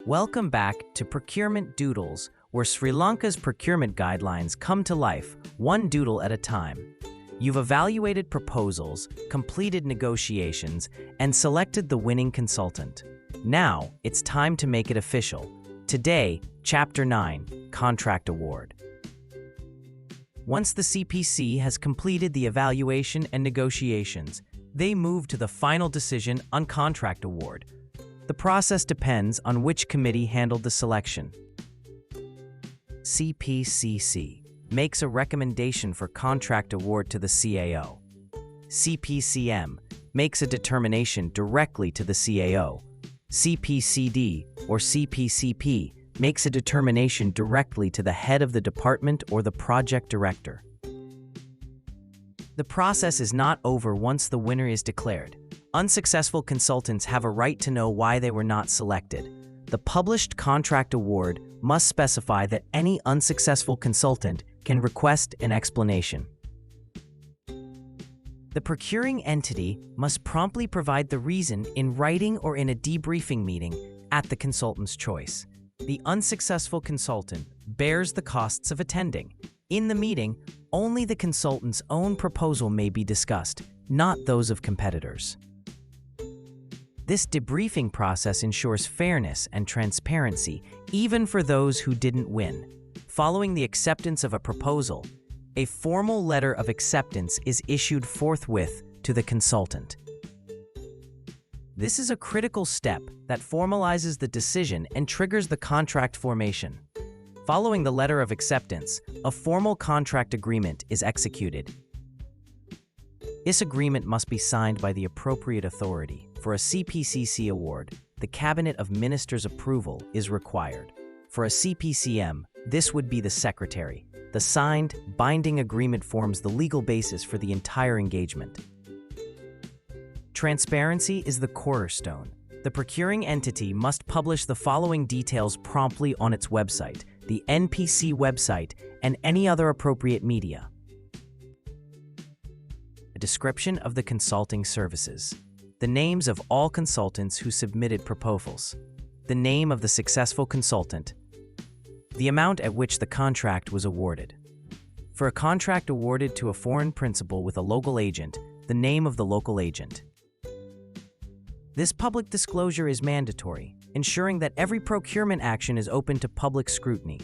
Welcome back to Procurement Doodles, where Sri Lanka's procurement guidelines come to life, one doodle at a time. You've evaluated proposals, completed negotiations, and selected the winning consultant. Now, it's time to make it official. Today, Chapter 9, Contract Award. Once the CPC has completed the evaluation and negotiations, they move to the final decision on contract award. The process depends on which committee handled the selection. CPCC makes a recommendation for contract award to the CAO. CPCM makes a determination directly to the CAO. CPCD or CPCP makes a determination directly to the head of the department or the project director. The process is not over once the winner is declared. Unsuccessful consultants have a right to know why they were not selected. The published contract award must specify that any unsuccessful consultant can request an explanation. The procuring entity must promptly provide the reason in writing or in a debriefing meeting at the consultant's choice. The unsuccessful consultant bears the costs of attending. In the meeting, only the consultant's own proposal may be discussed, not those of competitors. This debriefing process ensures fairness and transparency, even for those who didn't win. Following the acceptance of a proposal, a formal letter of acceptance is issued forthwith to the consultant. This is a critical step that formalizes the decision and triggers the contract formation. Following the letter of acceptance, a formal contract agreement is executed. This agreement must be signed by the appropriate authority. For a CPCC award, the Cabinet of Ministers' approval is required. For a CPCM, this would be the Secretary. The signed, binding agreement forms the legal basis for the entire engagement. Transparency is the cornerstone. The procuring entity must publish the following details promptly on its website, the NPC website, and any other appropriate media. A description of the consulting services. The names of all consultants who submitted proposals. The name of the successful consultant. The amount at which the contract was awarded. For a contract awarded to a foreign principal with a local agent, the name of the local agent. This public disclosure is mandatory, ensuring that every procurement action is open to public scrutiny.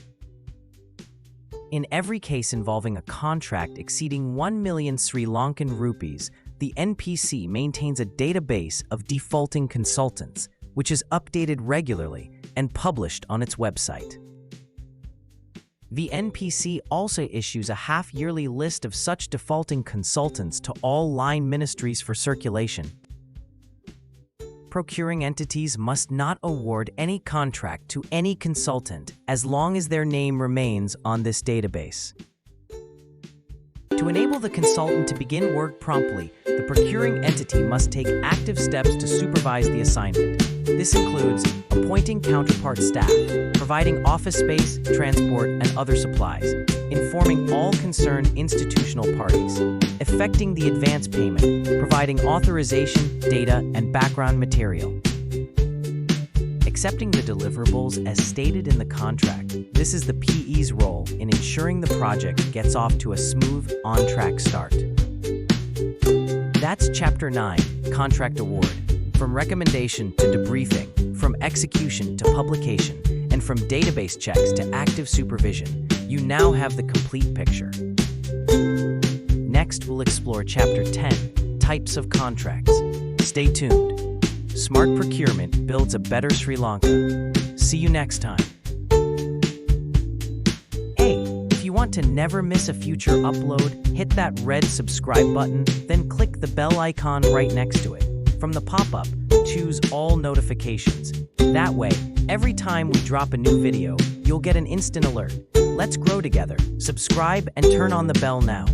In every case involving a contract exceeding 1 million Sri Lankan rupees, the NPC maintains a database of defaulting consultants, which is updated regularly and published on its website. The NPC also issues a half-yearly list of such defaulting consultants to all line ministries for circulation. Procuring entities must not award any contract to any consultant as long as their name remains on this database. To enable the consultant to begin work promptly, the procuring entity must take active steps to supervise the assignment. This includes appointing counterpart staff, providing office space, transport, and other supplies, informing all concerned institutional parties, effecting the advance payment, providing authorization, data, and background material. Accepting the deliverables as stated in the contract. This is the PE's role in ensuring the project gets off to a smooth, on-track start. That's Chapter 9, Contract Award. From recommendation to debriefing, from execution to publication, and from database checks to active supervision, you now have the complete picture. Next, we'll explore Chapter 10, Types of Contracts. Stay tuned. Smart procurement builds a better Sri Lanka. See you next time. Hey, if you want to never miss a future upload, hit that red subscribe button, then click the bell icon right next to it. From the pop-up, choose all notifications. That way, every time we drop a new video, you'll get an instant alert. Let's grow together. Subscribe and turn on the bell now.